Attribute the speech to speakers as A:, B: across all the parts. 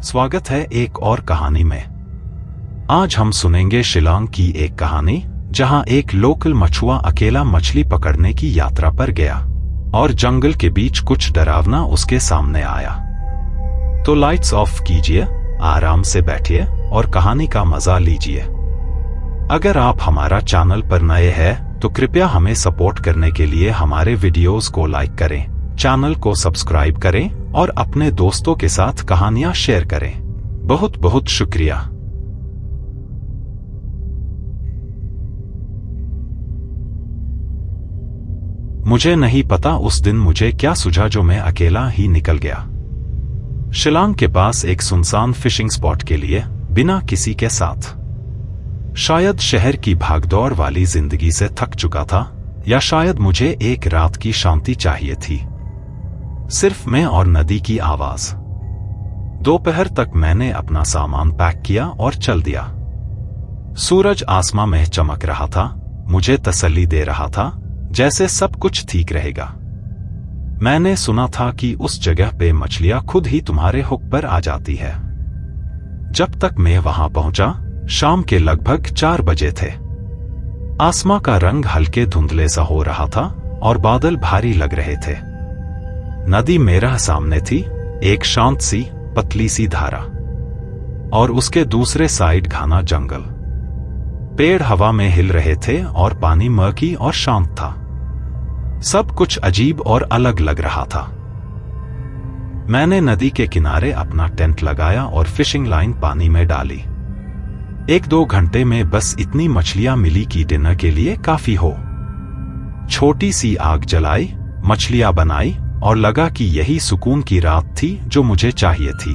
A: स्वागत है एक और कहानी में। आज हम सुनेंगे शिलांग की एक कहानी जहां एक लोकल मछुआ अकेला मछली पकड़ने की यात्रा पर गया और जंगल के बीच कुछ डरावना उसके सामने आया। तो लाइट्स ऑफ कीजिए, आराम से बैठिए और कहानी का मजा लीजिए। अगर आप हमारा चैनल पर नए हैं तो कृपया हमें सपोर्ट करने के लिए हमारे वीडियोस को लाइक करें, चैनल को सब्सक्राइब करें और अपने दोस्तों के साथ कहानियां शेयर करें। बहुत बहुत शुक्रिया। मुझे नहीं पता उस दिन मुझे क्या सूझा जो मैं अकेला ही निकल गया शिलांग के पास एक सुनसान फिशिंग स्पॉट के लिए, बिना किसी के साथ। शायद शहर की भागदौड़ वाली जिंदगी से थक चुका था, या शायद मुझे एक रात की शांति चाहिए थी। सिर्फ मैं और नदी की आवाज। दोपहर तक मैंने अपना सामान पैक किया और चल दिया। सूरज आसमां में चमक रहा था, मुझे तसल्ली दे रहा था, जैसे सब कुछ ठीक रहेगा। मैंने सुना था कि उस जगह पे मछलियां खुद ही तुम्हारे हुक पर आ जाती है। जब तक मैं वहां पहुंचा, शाम के लगभग 4 बजे थे। आसमां का रंग हल्के धुंधले सा हो रहा था और बादल भारी लग रहे थे। नदी मेरे सामने थी, एक शांत सी पतली सी धारा, और उसके दूसरे साइड घना जंगल। पेड़ हवा में हिल रहे थे और पानी मर्की और शांत था। सब कुछ अजीब और अलग लग रहा था। मैंने नदी के किनारे अपना टेंट लगाया और फिशिंग लाइन पानी में डाली। 1-2 घंटे में बस इतनी मछलियां मिली कि डिनर के लिए काफी हो। छोटी सी आग जलाई, मछलियां बनाई और लगा कि यही सुकून की रात थी जो मुझे चाहिए थी।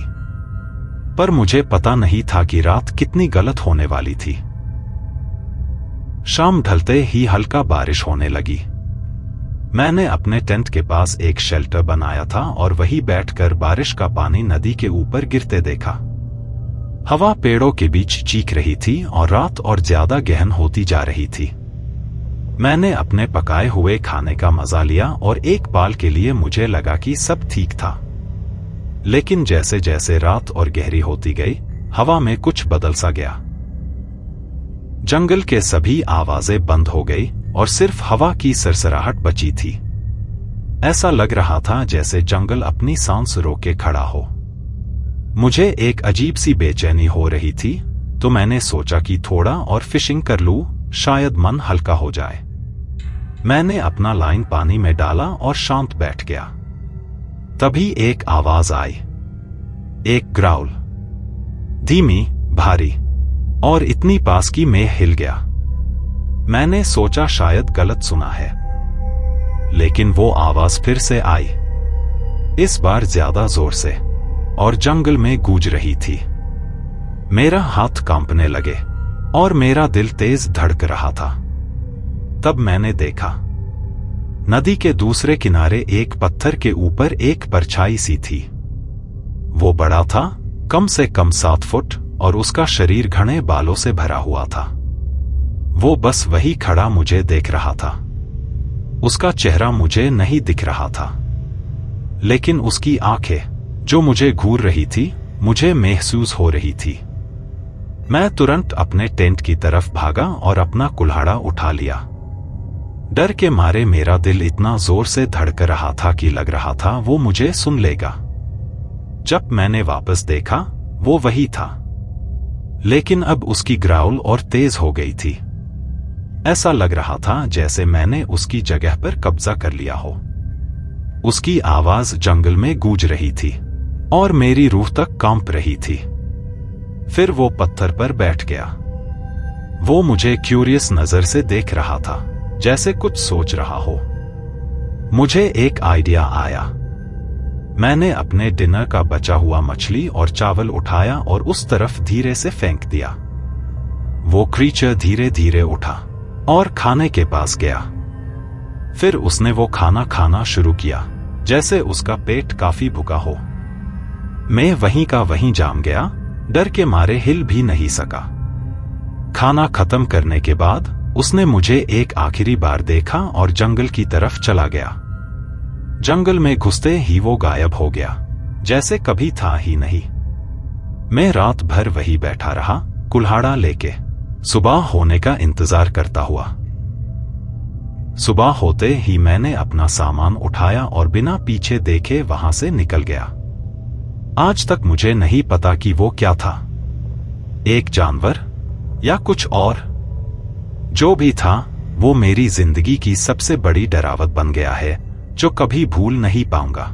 A: पर मुझे पता नहीं था कि रात कितनी गलत होने वाली थी। शाम ढलते ही हल्का बारिश होने लगी। मैंने अपने टेंट के पास एक शेल्टर बनाया था और वहीं बैठकर बारिश का पानी नदी के ऊपर गिरते देखा। हवा पेड़ों के बीच चीख रही थी और रात और ज्यादा गहन होती जा रही थी। मैंने अपने पकाए हुए खाने का मजा लिया और एक पल के लिए मुझे लगा कि सब ठीक था। लेकिन जैसे जैसे रात और गहरी होती गई, हवा में कुछ बदल सा गया। जंगल के सभी आवाजें बंद हो गई और सिर्फ हवा की सरसराहट बची थी। ऐसा लग रहा था जैसे जंगल अपनी सांस रोके खड़ा हो। मुझे एक अजीब सी बेचैनी हो रही थी, तो मैंने सोचा कि थोड़ा और फिशिंग कर लूं, शायद मन हल्का हो जाए। मैंने अपना लाइन पानी में डाला और शांत बैठ गया। तभी एक आवाज आई, एक ग्राउल, धीमी, भारी और इतनी पास कि मैं हिल गया। मैंने सोचा शायद गलत सुना है, लेकिन वो आवाज फिर से आई, इस बार ज्यादा जोर से, और जंगल में गूंज रही थी। मेरा हाथ कांपने लगे और मेरा दिल तेज धड़क रहा था। तब मैंने देखा, नदी के दूसरे किनारे एक पत्थर के ऊपर एक परछाई सी थी। वो बड़ा था, कम से कम 7 फुट, और उसका शरीर घने बालों से भरा हुआ था। वो बस वही खड़ा मुझे देख रहा था। उसका चेहरा मुझे नहीं दिख रहा था, लेकिन उसकी आंखें, जो मुझे घूर रही थी, मुझे महसूस हो रही थी। मैं तुरंत अपने टेंट की तरफ भागा और अपना कुल्हाड़ा उठा लिया। डर के मारे मेरा दिल इतना जोर से धड़क रहा था कि लग रहा था वो मुझे सुन लेगा। जब मैंने वापस देखा, वो वही था, लेकिन अब उसकी ग्राउल और तेज हो गई थी। ऐसा लग रहा था जैसे मैंने उसकी जगह पर कब्जा कर लिया हो। उसकी आवाज जंगल में गूंज रही थी और मेरी रूह तक कांप रही थी। फिर वो पत्थर पर बैठ गया। वो मुझे क्यूरियस नजर से देख रहा था, जैसे कुछ सोच रहा हो। मुझे एक आइडिया आया। मैंने अपने डिनर का बचा हुआ मछली और चावल उठाया और उस तरफ धीरे से फेंक दिया। वो क्रीचर धीरे धीरे उठा और खाने के पास गया। फिर उसने वो खाना खाना शुरू किया, जैसे उसका पेट काफी भूखा हो। मैं वहीं का वहीं जाम गया, डर के मारे हिल भी नहीं सका। खाना खत्म करने के बाद उसने मुझे एक आखिरी बार देखा और जंगल की तरफ चला गया। जंगल में घुसते ही वो गायब हो गया, जैसे कभी था ही नहीं। मैं रात भर वही बैठा रहा, कुल्हाड़ा लेके, सुबह होने का इंतजार करता हुआ। सुबह होते ही मैंने अपना सामान उठाया और बिना पीछे देखे वहां से निकल गया। आज तक मुझे नहीं पता कि वो क्या था, एक जानवर या कुछ और। जो भी था वो मेरी जिंदगी की सबसे बड़ी डरावट बन गया है, जो कभी भूल नहीं पाऊंगा।